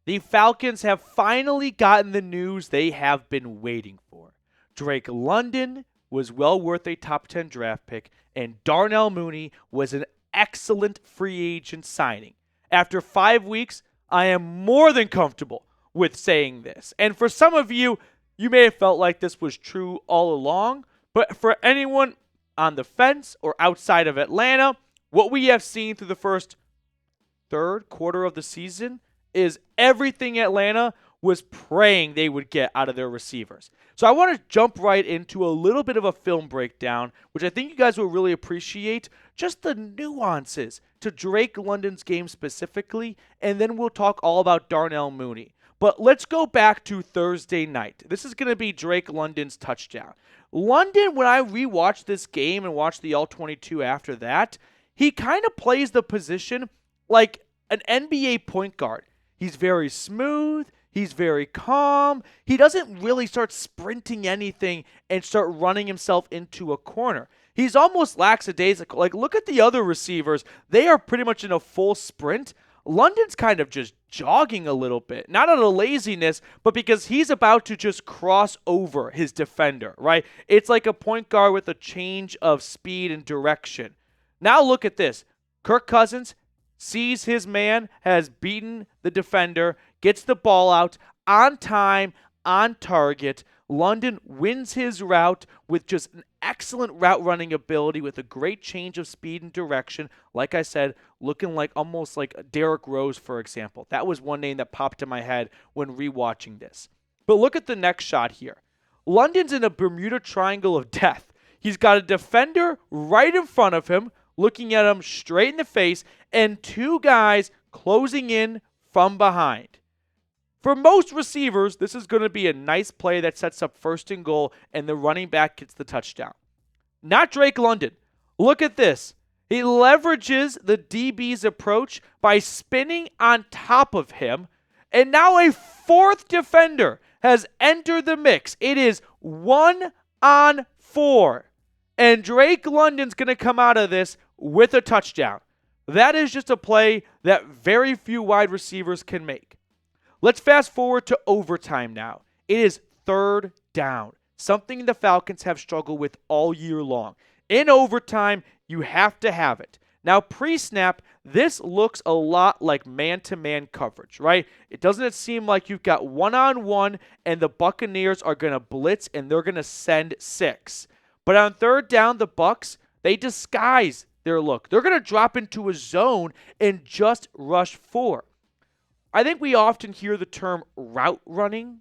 The Falcons have finally gotten the news they have been waiting for. Drake London was well worth a top 10 draft pick, and Darnell Mooney was an excellent free agent signing. After 5 weeks, I am more than comfortable with saying this. And for some of you, you may have felt like this was true all along, but for anyone on the fence or outside of Atlanta, what we have seen through the first third quarter of the season is everything Atlanta was praying they would get out of their receivers. So I want to jump right into a little bit of a film breakdown, which I think you guys will really appreciate, just the nuances to Drake London's game specifically, and then we'll talk all about Darnell Mooney. But let's go back to Thursday night. This is going to be Drake London's touchdown. London, when I rewatched this game and watched the All-22 after that, he kind of plays the position like an NBA point guard. He's very smooth. He's very calm. He doesn't really start sprinting anything and start running himself into a corner. He's almost lackadaisical. Like, look at the other receivers. They are pretty much in a full sprint. London's kind of just jogging a little bit. Not out of laziness, but because he's about to just cross over his defender, right? It's like a point guard with a change of speed and direction. Now look at this. Kirk Cousins sees his man has beaten the defender, gets the ball out on time, on target. London wins his route with just an excellent route running ability with a great change of speed and direction. Like I said, looking like almost like Derrick Rose, for example. That was one name that popped in my head when rewatching this. But look at the next shot here. London's in a Bermuda Triangle of death. He's got a defender right in front of him, looking at him straight in the face, and two guys closing in from behind. For most receivers, this is going to be a nice play that sets up first and goal, and the running back gets the touchdown. Not Drake London. Look at this. He leverages the DB's approach by spinning on top of him, and now a fourth defender has entered the mix. It is 1-on-4, and Drake London's going to come out of this with a touchdown. That is just a play that very few wide receivers can make. Let's fast forward to overtime now. It is third down, something the Falcons have struggled with all year long. In overtime, you have to have it. Now, pre-snap, this looks a lot like man-to-man coverage, right? Doesn't seem like you've got one-on-one and the Buccaneers are going to blitz and they're going to send 6. But on third down, the Bucs, they disguise their look. They're going to drop into a zone and just rush 4. I think we often hear the term route running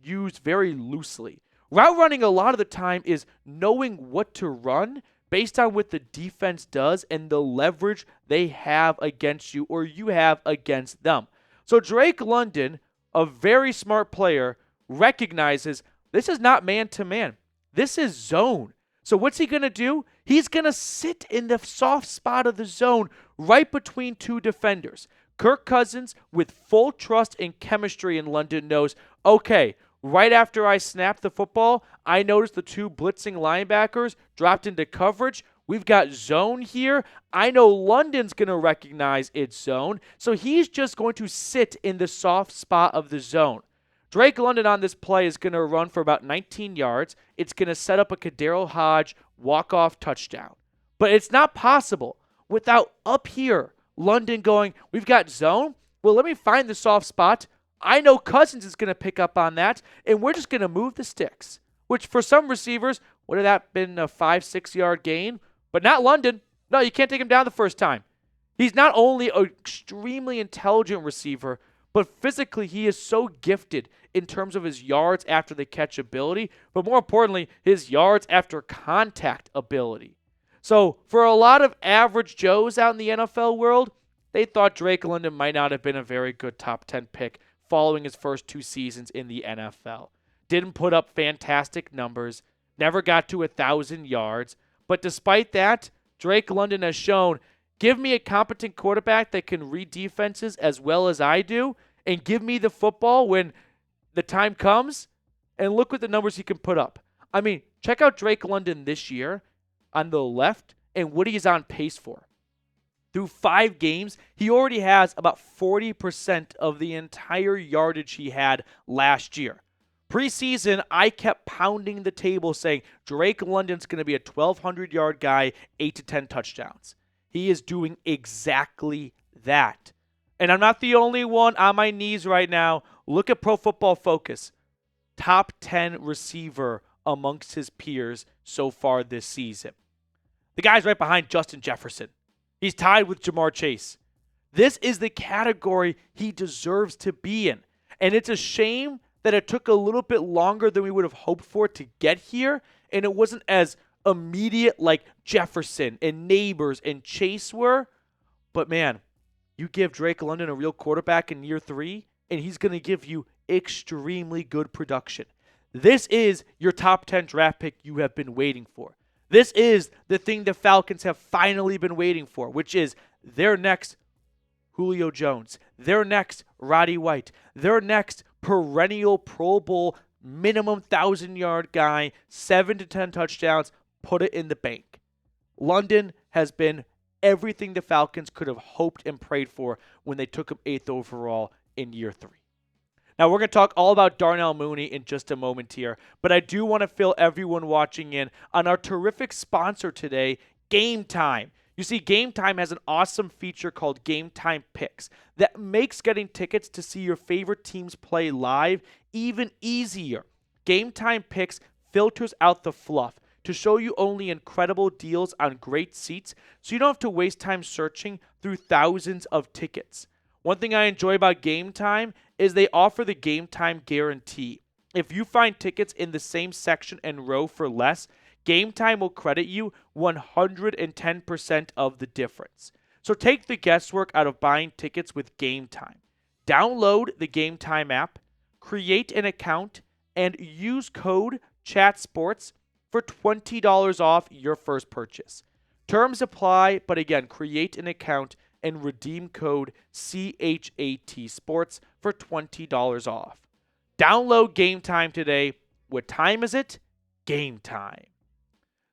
used very loosely. Route running a lot of the time is knowing what to run based on what the defense does and the leverage they have against you or you have against them. So Drake London, a very smart player, recognizes this is not man-to-man. This is zone. So what's he going to do? He's going to sit in the soft spot of the zone right between two defenders. Kirk Cousins, with full trust and chemistry in London, knows, okay, right after I snap the football, I noticed the two blitzing linebackers dropped into coverage. We've got zone here. I know London's going to recognize its zone, so he's just going to sit in the soft spot of the zone. Drake London on this play is going to run for about 19 yards. It's going to set up a Kadero Hodge walk-off touchdown. But it's not possible without up here London going, we've got zone. Well, let me find the soft spot. I know Cousins is going to pick up on that, and we're just going to move the sticks, which for some receivers would have that been a 5-6 yard gain, but not London. No, you can't take him down the first time. He's not only an extremely intelligent receiver, but physically he is so gifted in terms of his yards after the catch ability, but more importantly, his yards after contact ability. So for a lot of average Joes out in the NFL world, they thought Drake London might not have been a very good top 10 pick following his first 2 seasons in the NFL. Didn't put up fantastic numbers, never got to 1,000 yards, but despite that, Drake London has shown, give me a competent quarterback that can read defenses as well as I do, and give me the football when the time comes, and look what the numbers he can put up. I mean, check out Drake London this year on the left and what he is on pace for. Through 5 games, he already has about 40% of the entire yardage he had last year. Preseason, I kept pounding the table saying Drake London's going to be a 1,200-yard guy, 8 to 10 touchdowns. He is doing exactly that. And I'm not the only one on my knees right now. Look at Pro Football Focus. Top 10 receiver amongst his peers so far this season. The guy's right behind Justin Jefferson. He's tied with Jamar Chase. This is the category he deserves to be in. And it's a shame that it took a little bit longer than we would have hoped for to get here, and it wasn't as immediate like Jefferson and Nabers and Chase were. But man, you give Drake London a real quarterback in year 3, and he's going to give you extremely good production. This is your top 10 draft pick you have been waiting for. This is the thing the Falcons have finally been waiting for, which is their next Julio Jones, their next Roddy White, their next perennial Pro Bowl, minimum 1,000-yard guy, 7 to 10 touchdowns, put it in the bank. London has been everything the Falcons could have hoped and prayed for when they took him 8th overall in year 3. Now, we're going to talk all about Darnell Mooney in just a moment here, but I do want to fill everyone watching in on our terrific sponsor today, Game Time. You see, Game Time has an awesome feature called Game Time Picks that makes getting tickets to see your favorite teams play live even easier. Game Time Picks filters out the fluff to show you only incredible deals on great seats, so you don't have to waste time searching through thousands of tickets. One thing I enjoy about Game Time is they offer the Game Time guarantee. If you find tickets in the same section and row for less, Game Time will credit you 110% of the difference. So take the guesswork out of buying tickets with Game Time. Download the Game Time app, create an account, and use code CHATSPORTS for $20 off your first purchase. Terms apply, but again, create an account and redeem code CHATSPORTS for $20 off. Download Game Time today. What time is it? Game time.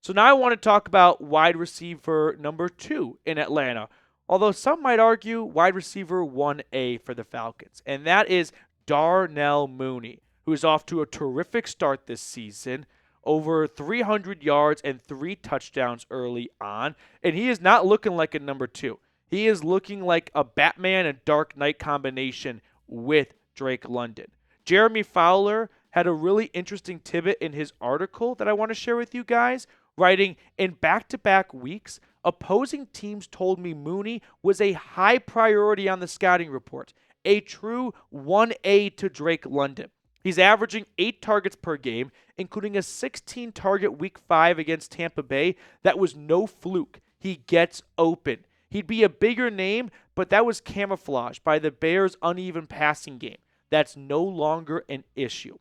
So now I want to talk about wide receiver number 2 in Atlanta, although some might argue wide receiver 1A for the Falcons, and that is Darnell Mooney, who is off to a terrific start this season, over 300 yards and 3 touchdowns early on, and he is not looking like a number 2. He is looking like a Batman and Dark Knight combination with Drake London. Jeremy Fowler had a really interesting tidbit in his article that I want to share with you guys, writing, in back-to-back weeks, opposing teams told me Mooney was a high priority on the scouting report, a true 1A to Drake London. He's averaging 8 targets per game, including a 16-target Week 5 against Tampa Bay. That was no fluke. He gets open. He'd be a bigger name, but that was camouflaged by the Bears' uneven passing game. That's no longer an issue.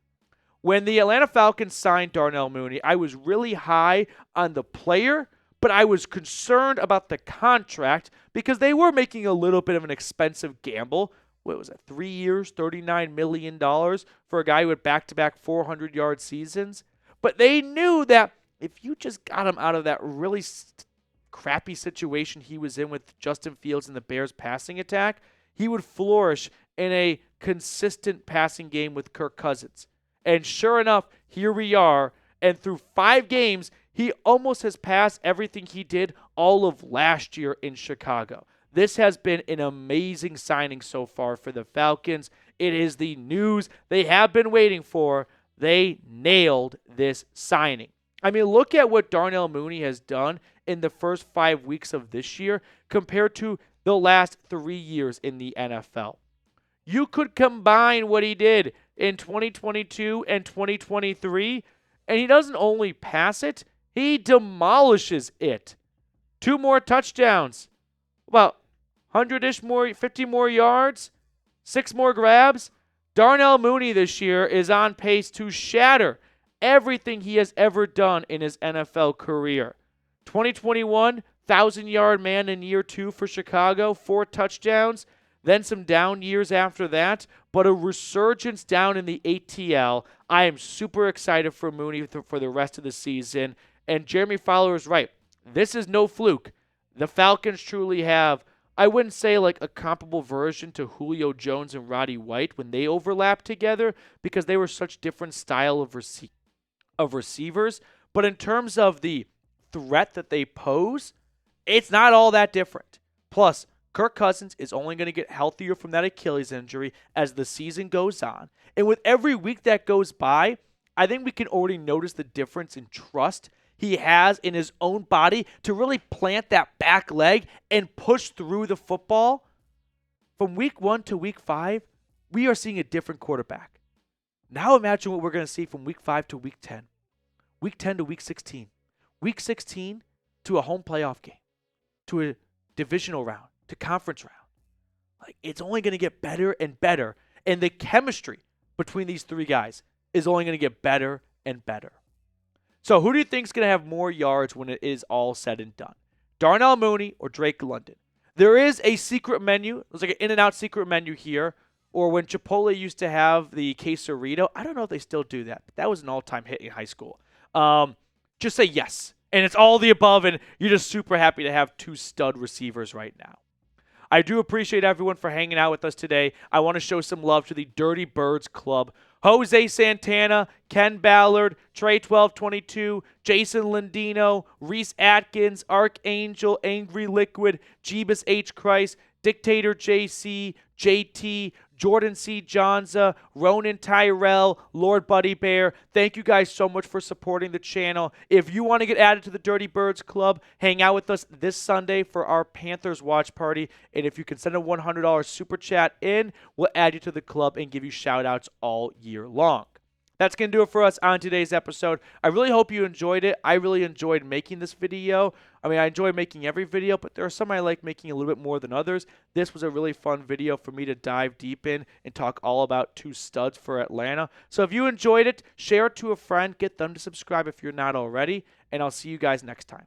When the Atlanta Falcons signed Darnell Mooney, I was really high on the player, but I was concerned about the contract because they were making a little bit of an expensive gamble. What was it, 3 years, $39 million for a guy who had back-to-back 400-yard seasons? But they knew that if you just got him out of that really crappy situation he was in with Justin Fields and the Bears passing attack, he would flourish in a consistent passing game with Kirk Cousins. And sure enough, here we are. And through 5 games, he almost has passed everything he did all of last year in Chicago. This has been an amazing signing so far for the Falcons. It is the news they have been waiting for. They nailed this signing. I mean, look at what Darnell Mooney has done in the first 5 weeks of this year compared to the last 3 years in the NFL. You could combine what he did in 2022 and 2023, and he doesn't only pass it, he demolishes it. 2 more touchdowns, about 100-ish more, 50 more yards, 6 more grabs. Darnell Mooney this year is on pace to shatter everything he has ever done in his NFL career. 2021, 1,000-yard man in year 2 for Chicago, 4 touchdowns, then some down years after that, but a resurgence down in the ATL. I am super excited for Mooney for the rest of the season, and Jeremy Fowler is right. This is no fluke. The Falcons truly have I wouldn't say like a comparable version to Julio Jones and Roddy White when they overlapped together because they were such different style of receivers. But in terms of the threat that they pose, it's not all that different. Plus, Kirk Cousins is only going to get healthier from that Achilles injury as the season goes on. And with every week that goes by, I think we can already notice the difference in trust he has in his own body to really plant that back leg and push through the football. From week 1 to week 5, we are seeing a different quarterback. Now imagine what we're going to see from week 5 to week 10. Week 10 to week 16. Week 16 to a home playoff game. To a divisional round. To conference round. Like, it's only going to get better and better. And the chemistry between these three guys is only going to get better and better. So who do you think is going to have more yards when it is all said and done? Darnell Mooney or Drake London? There is a secret menu. There's like an In-N-Out secret menu here. Or when Chipotle used to have the quesarito. I don't know if they still do that, but that was an all-time hit in high school. Just say yes. And it's all the above, and you're just super happy to have two stud receivers right now. I do appreciate everyone for hanging out with us today. I want to show some love to the Dirty Birds Club. Jose Santana, Ken Ballard, Trey 1222, Jason Lindino, Reese Atkins, Archangel, Angry Liquid, Jeebus H. Christ, Dictator JC, JT, Jordan C. Johnza, Ronan Tyrell, Lord Buddy Bear. Thank you guys so much for supporting the channel. If you want to get added to the Dirty Birds Club, hang out with us this Sunday for our Panthers watch party. And if you can send a $100 super chat in, we'll add you to the club and give you shout outs all year long. That's going to do it for us on today's episode. I really hope you enjoyed it. I really enjoyed making this video. I mean, I enjoy making every video, but there are some I like making a little bit more than others. This was a really fun video for me to dive deep in and talk all about two studs for Atlanta. So if you enjoyed it, share it to a friend. Get them to subscribe if you're not already. And I'll see you guys next time.